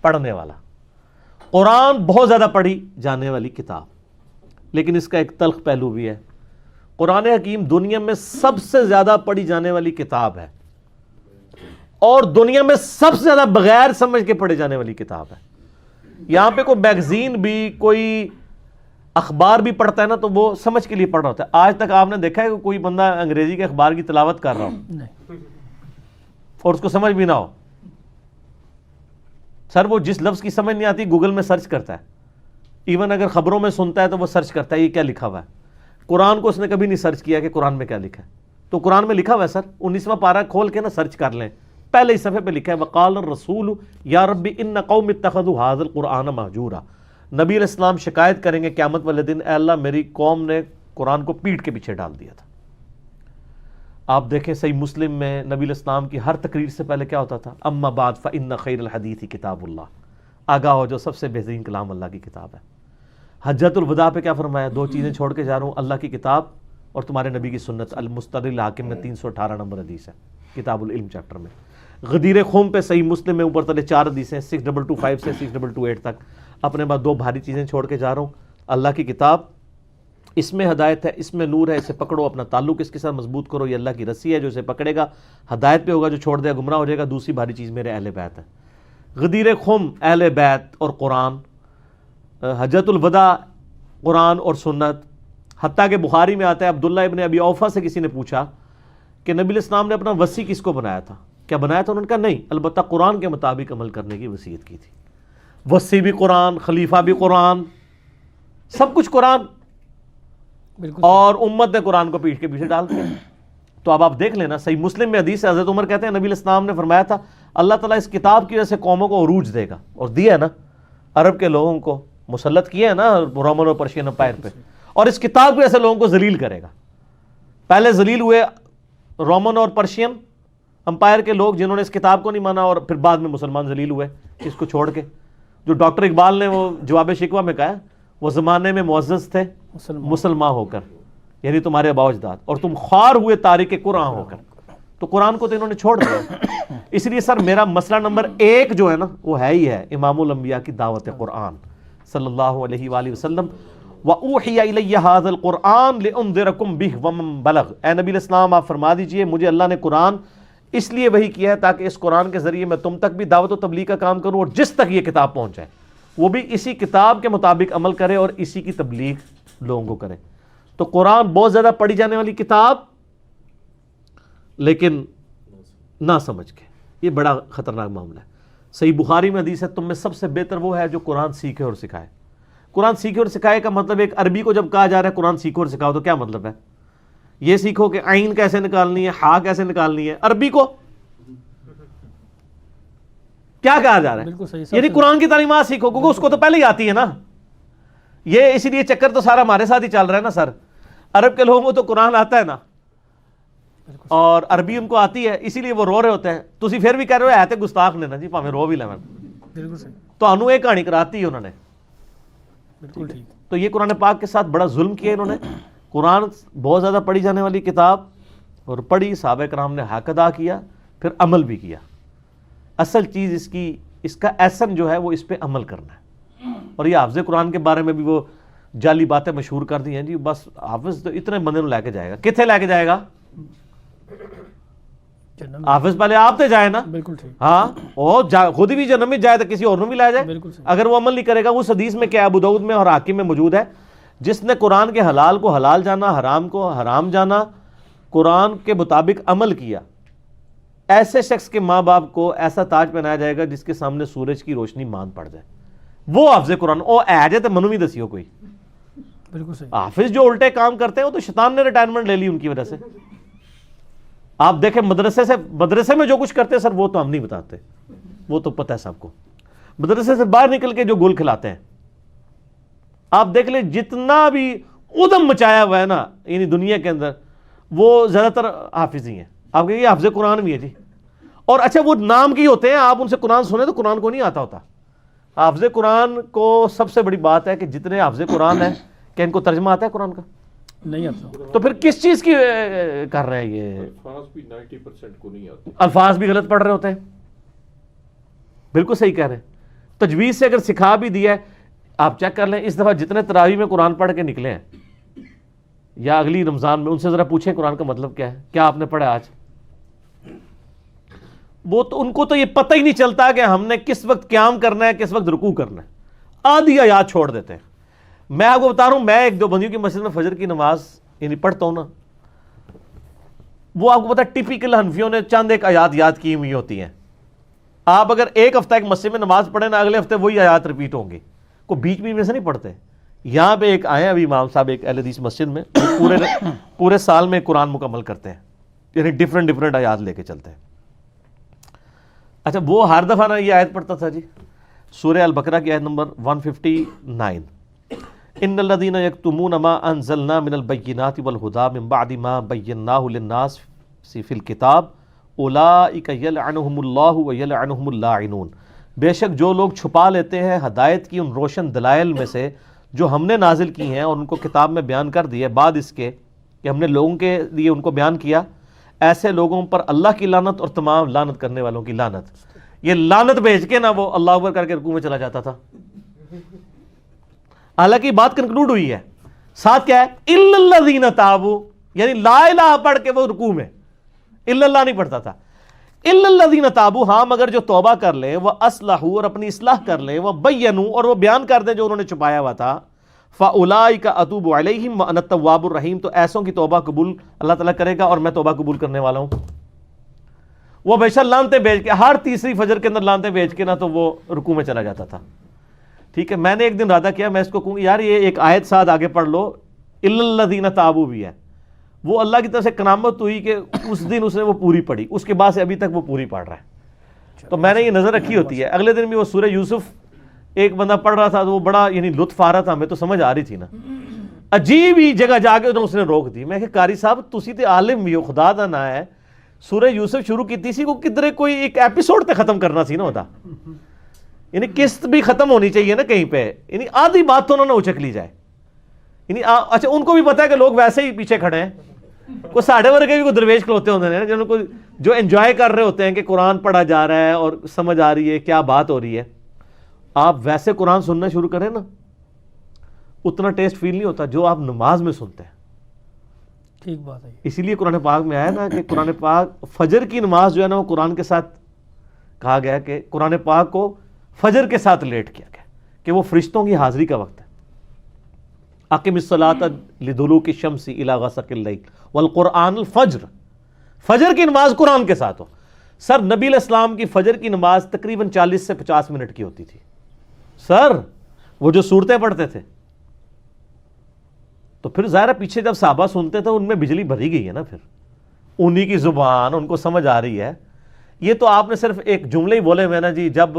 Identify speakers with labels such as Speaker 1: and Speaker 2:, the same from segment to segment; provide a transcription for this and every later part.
Speaker 1: پڑھنے والا. قرآن بہت زیادہ پڑھی جانے والی کتاب، لیکن اس کا ایک تلخ پہلو بھی ہے. قرآن حکیم دنیا میں سب سے زیادہ پڑھی جانے والی کتاب ہے، اور دنیا میں سب سے زیادہ بغیر سمجھ کے پڑھی جانے والی کتاب ہے. یہاں پہ کوئی میگزین بھی، کوئی اخبار بھی پڑھتا ہے نا تو وہ سمجھ کے لیے پڑھ رہا ہوتا ہے. آج تک آپ نے دیکھا ہے کہ کوئی بندہ انگریزی کے اخبار کی تلاوت کر رہا ہو اور اس کو سمجھ بھی نہ ہو؟ سر وہ جس لفظ کی سمجھ نہیں آتی گوگل میں سرچ کرتا ہے، ایون اگر خبروں میں سنتا ہے تو وہ سرچ کرتا ہے یہ کیا لکھا ہوا ہے. قرآن کو اس نے کبھی نہیں سرچ کیا کہ قرآن میں کیا لکھا ہے. تو قرآن میں لکھا ہوا ہے سر، 19واں پارہ کھول کے نا سرچ کر لیں، پہلے ہی صفحے پہ لکھا ہے وقال الرسول یا رب ان قوم اتخذوا هذا القرآن مہجورا. نبی علیہ السلام شکایت کریں گے قیامت والے دن، اے اللہ میری قوم نے قرآن کو پیٹ کے پیچھے ڈال دیا تھا. آپ دیکھیں صحیح مسلم میں نبی علیہ السلام کی ہر تقریر سے پہلے کیا ہوتا تھا؟ اما بعد فإن خیر الحدیث کتاب اللہ. آگاہ ہو جو سب سے بہترین کلام اللہ کی کتاب ہے. حجۃ الوداع پہ کیا فرمایا؟ 2 چیزیں چھوڑ کے جا رہا ہوں، اللہ کی کتاب اور تمہارے نبی کی سنت. المستدرک الحاکم میں 318 نمبر حدیث ہے کتاب العلم چیپٹر میں. غدیر خم پہ صحیح مسلم میں اوپر تلے 4 حدیثیں 6225 سے 6228 تک. اپنے بعد 2 بھاری چیزیں چھوڑ کے جا رہا ہوں، اللہ کی کتاب، اس میں ہدایت ہے، اس میں نور ہے، اسے پکڑو، اپنا تعلق اس کے ساتھ مضبوط کرو، یہ اللہ کی رسی ہے جو اسے پکڑے گا ہدایت پہ ہوگا، جو چھوڑ دے گا گمراہ ہو جائے گا. دوسری بھاری چیز میرے اہل بیت ہے. غدیر خم اہل بیت اور قرآن، حجۃ الوداع قرآن اور سنت. حتیٰ کہ بخاری میں آتا ہے عبداللہ ابن ابی اوفا سے کسی نے پوچھا کہ نبی علیہ السلام نے اپنا وصی کس کو بنایا تھا؟ کیا بنایا تھا؟ انہوں نے کہا نہیں، البتہ قرآن کے مطابق عمل کرنے کی وصیت کی تھی. وصی بھی قرآن، خلیفہ بھی قرآن، سب کچھ قرآن، اور امت نے قرآن کو پیٹھ کے پیچھے ڈال دیا. تو اب آپ دیکھ لینا صحیح مسلم میں حدیث ہے، حضرت عمر کہتے ہیں نبی علیہ السلام نے فرمایا تھا اللہ تعالیٰ اس کتاب کی وجہ سے قوموں کو عروج دے گا، اور دیا ہے نا. عرب کے لوگوں کو مسلط کیا ہے نا رومن اور پرشین امپائر پہ، اور اس کتاب کی وجہ سے لوگوں کو ذلیل کرے گا. پہلے ذلیل ہوئے رومن اور پرشین امپائر کے لوگ جنہوں نے اس کتاب کو نہیں مانا، اور پھر بعد میں مسلمان ذلیل ہوئے اس کو چھوڑ کے. جو ڈاکٹر اقبال نے وہ جواب شکوہ میں کہا ہے وہ زمانے میں معزز تھے مسلمان ہو کر، یعنی تمہارے آباء و اجداد، اور تم خوار ہوئے تارک قرآن ہو کر. تو قرآن کو تو انہوں نے چھوڑ دیا. اس لیے سر میرا مسئلہ نمبر 1 جو ہے نا وہ ہے ہی ہے امام الانبیاء کی دعوت قرآن صلی اللہ علیہ وآلہ وسلم. وَأُوحِيَ إِلَيَّ هَذَا الْقُرْآنُ لِأُنذِرَكُمْ بِهِ وَمَن بَلَغَ. اے نبی علیہ السلام آپ فرما دیجئے مجھے اللہ نے قرآن اس لیے وحی کیا ہے تاکہ اس قرآن کے ذریعے میں تم تک بھی دعوت و تبلیغ کا کام کروں، اور جس تک یہ کتاب پہنچ جائے وہ بھی اسی کتاب کے مطابق عمل کرے اور اسی کی تبلیغ لوگوں کو کرے. تو قرآن بہت زیادہ پڑھی جانے والی کتاب، لیکن نہ سمجھ کے، یہ بڑا خطرناک معاملہ ہے. صحیح بخاری میں حدیث ہے تم میں سب سے بہتر وہ ہے جو قرآن سیکھے اور سکھائے. قرآن سیکھے اور سکھائے کا مطلب ایک عربی کو جب کہا جا رہا ہے قرآن سیکھو اور سکھاؤ تو کیا مطلب ہے؟ یہ سیکھو کہ عین کیسے نکالنی ہے، ہا کیسے نکالنی ہے. عربی کو کیا کہا جا رہا ہے؟ یعنی قرآن کی تعلیمات سیکھو، کیونکہ اس کو تو پہلے ہی آتی ہے نا. یہ اسی لیے چکر تو سارا ہمارے ساتھ ہی چل رہا ہے نا سر. عرب کے لوگوں کو تو قرآن آتا ہے نا، اور عربی ان کو آتی ہے، اسی لیے وہ رو رہے ہوتے ہیں. تسی پھر بھی کہہ رہے ہو ایتے گستاخ نے نا جی پاویں رو بھی لیں. تو انہوں ایک کہانی کراتی ہے انہوں نے. تو یہ قرآن پاک کے ساتھ بڑا ظلم کیا انہوں نے. قرآن بہت زیادہ پڑھی جانے والی کتاب، اور پڑھی، صحابہ کرام نے حق ادا کیا، پھر عمل بھی کیا. اصل چیز اس کا ایسن جو ہے وہ اس پہ عمل کرنا ہے. اور یہ حافظ قرآن کے بارے میں بھی وہ جعلی باتیں مشہور کر دی ہیں جی، بس حافظ تو اتنے بندے نو لے کے جائے گا. کتنے لے کے جائے گا؟ حافظ پہلے آپ تے جائے نا. بالکل ٹھیک. ہاں اور خود بھی جنم میں جائے تو کسی اور بھی لائے جائے. اگر وہ عمل نہیں کرے گا، اس حدیث میں کیا ابو داؤد میں اور حاکم میں موجود ہے، جس نے قرآن کے حلال کو حلال جانا، حرام کو حرام جانا، قرآن کے مطابق عمل کیا، ایسے شخص کے ماں باپ کو ایسا تاج پہنایا جائے گا جس کے سامنے سورج کی روشنی مان پڑ جائے. وہ حافظ قرآن او اے جائے تو منو بھی دسیو کوئی. بالکل صحیح. حافظ جو الٹے کام کرتے ہیں وہ تو شیطان نے ریٹائرمنٹ لے لی ان کی وجہ سے. آپ دیکھیں مدرسے میں جو کچھ کرتے ہیں سر وہ تو ہم نہیں بتاتے، وہ تو پتہ ہے سب کو. مدرسے سے باہر نکل کے جو گول کھلاتے ہیں، آپ دیکھ لیں جتنا بھی ادم مچایا ہوا ہے نا یعنی دنیا کے اندر، وہ زیادہ تر حافظ ہی ہیں. آپ کہیں گے حافظ قرآن بھی ہے جی، اور اچھا وہ نام کی ہوتے ہیں، آپ ان سے قرآن سنیں تو قرآن کو نہیں آتا ہوتا. حافظ قرآن کو سب سے بڑی بات ہے کہ جتنے حافظ قرآن ہیں کہ ان کو ترجمہ آتا ہے قرآن کا؟ نہیں آتا. تو پھر کس چیز کی کر رہے ہیں یہ؟ الفاظ بھی 90% کو نہیں آتے، الفاظ بھی غلط پڑھ رہے ہوتے ہیں. بالکل صحیح کہہ رہے ہیں. تجوید سے اگر سکھا بھی دیا ہے, آپ چیک کر لیں اس دفعہ جتنے تراویح میں قرآن پڑھ کے نکلے ہیں یا اگلی رمضان میں, ان سے ذرا پوچھیں قرآن کا مطلب کیا ہے, کیا آپ نے پڑھا آج. وہ تو ان کو تو یہ پتہ ہی نہیں چلتا کہ ہم نے کس وقت قیام کرنا ہے, کس وقت رکوع کرنا ہے, آدھی یاد چھوڑ دیتے ہیں. میں آپ کو بتا رہا ہوں, میں ایک دیوبندیوں کی مسجد میں فجر کی نماز یعنی پڑھتا ہوں نا, وہ آپ کو پتا ٹپیکل حنفیوں نے چند ایک آیات یاد کی ہوئی ہوتی ہیں. آپ اگر ایک ہفتہ ایک مسجد میں نماز پڑھیں نا, اگلے ہفتے وہی آیات ریپیٹ ہوں گی, کوئی بیچ میں سے نہیں پڑھتے. یہاں پہ ایک آئے ابھی امام صاحب ایک اہل حدیث مسجد میں, پورے سال میں قرآن مکمل کرتے ہیں, یعنی ڈیفرنٹ آیات لے کے چلتے ہیں. اچھا وہ ہر دفعہ نا یہ آیت پڑھتا تھا جی, سورہ البقرہ کی آیت نمبر 159, ان الذین یکتمون ما انزلنا من البینات والہدی من بعد ما بیناہ للناس فی الکتاب اولئک یلعنہم اللہ ویلعنہم اللاعنون. بے شک جو لوگ چھپا لیتے ہیں ہدایت کی ان روشن دلائل میں سے جو ہم نے نازل کی ہیں اور ان کو کتاب میں بیان کر دی ہے بعد اس کے کہ ہم نے لوگوں کے لیے ان کو بیان کیا, ایسے لوگوں پر اللہ کی لعنت اور تمام لعنت کرنے والوں کی لعنت. یہ لعنت بھیج کے نا وہ اللہ اکبر کر کے رکوع میں چلا جاتا تھا. حالانکہ بات کنکلوڈ ہوئی ہے, ساتھ کیا ہے الا الذین تابوا, یعنی لا الہ پڑھ کے وہ رکوع میں الا اللہ نہیں پڑھتا تھا. الا الذین تابوا, ہاں مگر جو توبہ کر لیں, وہ اصلحوا اور اپنی اصلاح کر لیں, وہ بینوا اور وہ بیان کر دیں جو انہوں نے چھپایا ہوا تھا, فاولئک اتوب علیہم وانا التواب الرحیم, تو ایسوں کی توبہ قبول اللہ تعالیٰ کرے گا اور میں توبہ قبول کرنے والا ہوں. وہ ہمیشہ لانتے بھیج کے, ہر تیسری فجر کے اندر لانتے بھیج کے نا تو وہ رکوع میں چلا جاتا تھا. ٹھیک ہے, میں نے ایک دن ارادہ کیا, میں اس کو کہوں یار یہ ایک آیت ساتھ آگے پڑھ لو, الا الذین تابوا بھی ہے, وہ اللہ کی طرف سے کرامت ہوئی کہ اس دن اس نے وہ پوری پڑھی, اس کے بعد سے ابھی تک وہ پوری پڑھ رہا ہے. تو میں نے یہ نظر رکھی ہوتی ہے. اگلے دن بھی وہ سورہ یوسف ایک بندہ پڑھ رہا تھا تو وہ بڑا یعنی لطف آ رہا تھا, ہمیں تو سمجھ آ رہی تھی نا, عجیب ہی جگہ جا کے اس نے روک دی. میں کہ قاری صاحب تسی تے عالم بھی ہو, خدا دا نا ہے, سورہ یوسف شروع کی سی کو کدھر کوئی ایک ایپیسوڈ تے ختم کرنا سی نا ہوتا, یعنی قسط بھی ختم ہونی چاہیے نا کہیں پہ, یعنی آدھی بات تو انہوں نے اچک لی جائے. یعنی اچھا ان کو بھی پتا ہے کہ لوگ ویسے ہی پیچھے کھڑے ہیں, کوئی ساڑھے ورگے بھی کوئی درویش کھلوتے ہوتے ہیں جن کو جو انجوائے کر رہے ہوتے ہیں کہ قرآن پڑھا جا رہا ہے اور سمجھ آ رہی ہے کیا بات ہو رہی ہے. آپ ویسے قرآن سننا شروع کریں نا, اتنا ٹیسٹ فیل نہیں ہوتا جو آپ نماز میں سنتے ہیں.
Speaker 2: ٹھیک بات ہے.
Speaker 1: اسی لیے قرآن پاک میں آیا نا کہ قرآن پاک فجر کی نماز جو ہے نا وہ قرآن کے ساتھ کہا گیا کہ قرآن پاک کو فجر کے ساتھ لیٹ کیا گیا کہ وہ فرشتوں کی حاضری کا وقت ہے. اقم الصلاۃ لدلوک الشمس الی غسق اللیل والقرآن الفجر, فجر کی نماز قرآن کے ساتھ ہو. سر نبی علیہ السلام کی فجر کی نماز تقریباً 40 سے 50 منٹ کی ہوتی تھی. سر وہ جو صورتیں پڑھتے تھے, تو پھر ظاہر پیچھے جب صحابہ سنتے تھے ان میں بجلی بھری گئی ہے نا, پھر انہی کی زبان ان کو سمجھ آ رہی ہے. یہ تو آپ نے صرف ایک جملے ہی بولے میں نا جی, جب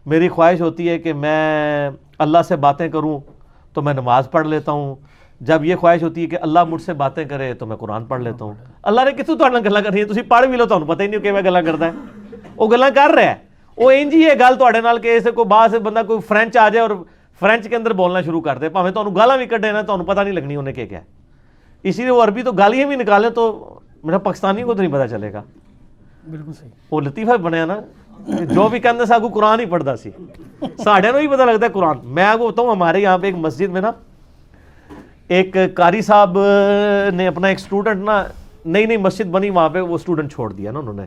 Speaker 1: میری خواہش ہوتی ہے کہ میں اللہ سے باتیں کروں تو میں نماز پڑھ لیتا ہوں, جب یہ خواہش ہوتی ہے کہ اللہ مجھ سے باتیں کرے تو میں قرآن پڑھ لیتا ہوں. اللہ نے کتوں تہاڈے نال گلاں کرنی, تسی پڑھ بھی لو تانوں پتہ ہی نہیں کیویں گلاں کردا ہے. وہ گلاں کر رہا ہے, وہ انج ہی ہے گل تہاڈے نال کہ ایسے کوئی باہر سے بندہ کوئی فرینچ آ جائے اور فرینچ کے اندر بولنا شروع کر دے, بھاویں تانوں گالاں بھی کڈے نا تانوں پتہ نہیں لگنی انہیں کیا ہے. اسی لیے وہ عربی تو گالیاں بھی نکالیں تو میرا پاکستانی کو تو نہیں پتہ چلے گا.
Speaker 2: بالکل صحیح.
Speaker 1: وہ لطیفہ بنیا نا, جو بھی کہندے سا کو قرآن ہی پڑھدا سی, ساڈے نوں ہی پتہ لگتا ہے قرآن. میں آپ کو بتاؤں ہمارے یہاں پہ ایک مسجد میں نا ایک قاری صاحب نے اپنا ایک اسٹوڈنٹ نا, نئی نئی مسجد بنی وہاں پہ وہ اسٹوڈنٹ چھوڑ دیا نا انہوں نے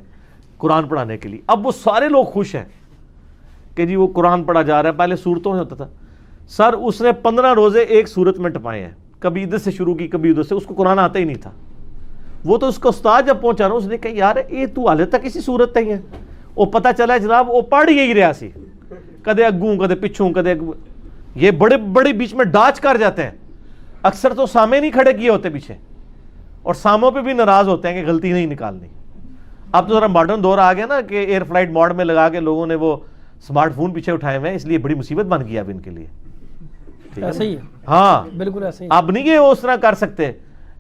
Speaker 1: قرآن پڑھانے کے لیے. اب وہ سارے لوگ خوش ہیں کہ جی وہ قرآن پڑھا جا رہا ہے, پہلے صورتوں میں ہوتا تھا. سر اس نے 15 روزے ایک صورت میں ٹپائے ہیں, کبھی ادھر سے شروع کی کبھی ادھر سے, اس کو قرآن آتا ہی نہیں تھا. وہ تو اس کا استاد جب پہنچا نا اس نے کہا یار یہ تو حالے تک اسی صورت تک ہے. وہ پتہ چلا جناب وہ پڑھ یہی رہا سی, کدے اگوں کدے پچھوں کدے یہ بڑے بڑے بیچ میں ڈاچ کر جاتے ہیں. اکثر تو سامنے نہیں کھڑے کیے ہوتے پیچھے, اور ساموں پہ بھی ناراض ہوتے ہیں کہ غلطی نہیں نکالنی. اب تو ذرا ماڈرن دور آ گیا نا کہ ایئر فلائٹ موڈ میں لگا کے لوگوں نے وہ اسمارٹ فون پیچھے اٹھائے ہوئے ہیں, اس لیے بڑی مصیبت بن گئی اب ان کے لیے.
Speaker 2: ایسے ہی ہے,
Speaker 1: ہاں
Speaker 2: بالکل ایسے ہی.
Speaker 1: اب نہیں کہ وہ اس طرح کر سکتے,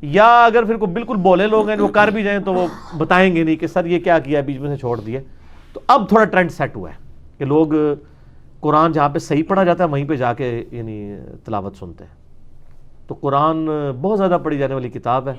Speaker 1: یا اگر پھر کوئی بالکل بولے لوگ ہیں وہ کر بھی جائیں تو وہ بتائیں گے نہیں کہ سر یہ کیا کیا بیچ میں سے چھوڑ دیا. تو اب تھوڑا ٹرینڈ سیٹ ہوا ہے کہ لوگ قرآن جہاں پہ صحیح پڑھا جاتا ہے وہیں پہ جا کے یعنی تلاوت سنتے ہیں. تو قرآن بہت زیادہ پڑھی جانے والی کتاب ہے,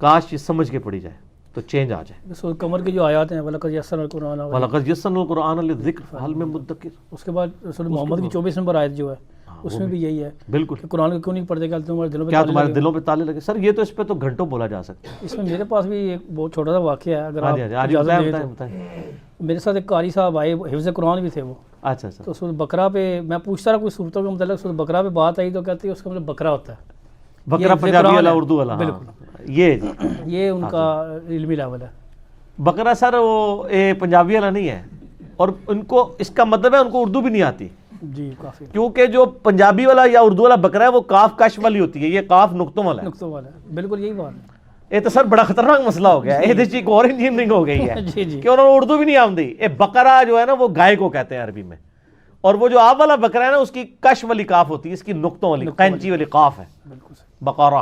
Speaker 1: کاش یہ سمجھ کے پڑھی جائے. تو چینج آ جائے.
Speaker 2: سورہ قمر کی جو آیات ہیں وَلَقَدْ يَسَّرْنَا الْقُرْآنَ
Speaker 1: وَلَقَدْ يَسَّرْنَا الْقُرْآنَ لِلذِّكْرِ فَهَلْ مِن مُدَّكِرٍ.
Speaker 2: اس کے بعد سورہ محمد کی 24 نمبر آیت جو ہے اس میں بھی یہی ہے
Speaker 1: بالکل.
Speaker 2: کہ قرآن کو کیوں نہیں پڑھتے کہ تمہارے دلوں پہ
Speaker 1: کیا تمہارے دلوں پہ تالے لگے؟ سر یہ تو اس پہ تو گھنٹوں بولا جا سکتا ہے.
Speaker 2: اس میں میرے پاس بھی ایک بہت چھوٹا سا واقعہ ہے اگر آپ
Speaker 1: ہاں جی
Speaker 2: اجازت دیں
Speaker 1: بتائیں
Speaker 2: تو.
Speaker 1: بتائیں.
Speaker 2: میرے ساتھ ایک قاری صاحب آئے حفظ قرآن بھی تھے وہ.
Speaker 1: اچھا سر.
Speaker 2: تو سورہ بقرہ پہ میں پوچھتا رہا کوئی صورتوں کے متعلق سورہ بقرہ پہ بات آئی تو کہتے ہیں اس کا مطلب بکرا ہوتا ہے.
Speaker 1: بکرا پنجابی والا اردو والا.
Speaker 2: بالکل
Speaker 1: یہ جی
Speaker 2: یہ ان کا علمی لیول ہے.
Speaker 1: بکرا سر وہ پنجابی والا نہیں ہے اور ان کو اس کا مطلب ہے ان کو اردو بھی نہیں آتی
Speaker 2: جی کافی
Speaker 1: کیونکہ جو پنجابی والا یا اردو والا بکرا ہے وہ کاف کش والی ہوتی ہے, یہ کاف نقطوں والا ہے.
Speaker 2: نقطوں والا ہے بالکل یہی بات ہے.
Speaker 1: یہ تو سر بڑا خطرناک مسئلہ ہو گیا ہے. یہ ایک اور انجینئرنگ ہو گئی ہے
Speaker 2: جی جی
Speaker 1: کہ انہوں نے اردو بھی نہیں آمدی. یہ بکرا جو ہے نا وہ گائے کو کہتے ہیں عربی میں, اور وہ جو آپ والا بکرا ہے نا اس کی کش والی کاف ہوتی ہے, اس کی نقطوں والی قینچی والی قاف ہے
Speaker 2: بالکل صحیح.
Speaker 1: بقرہ.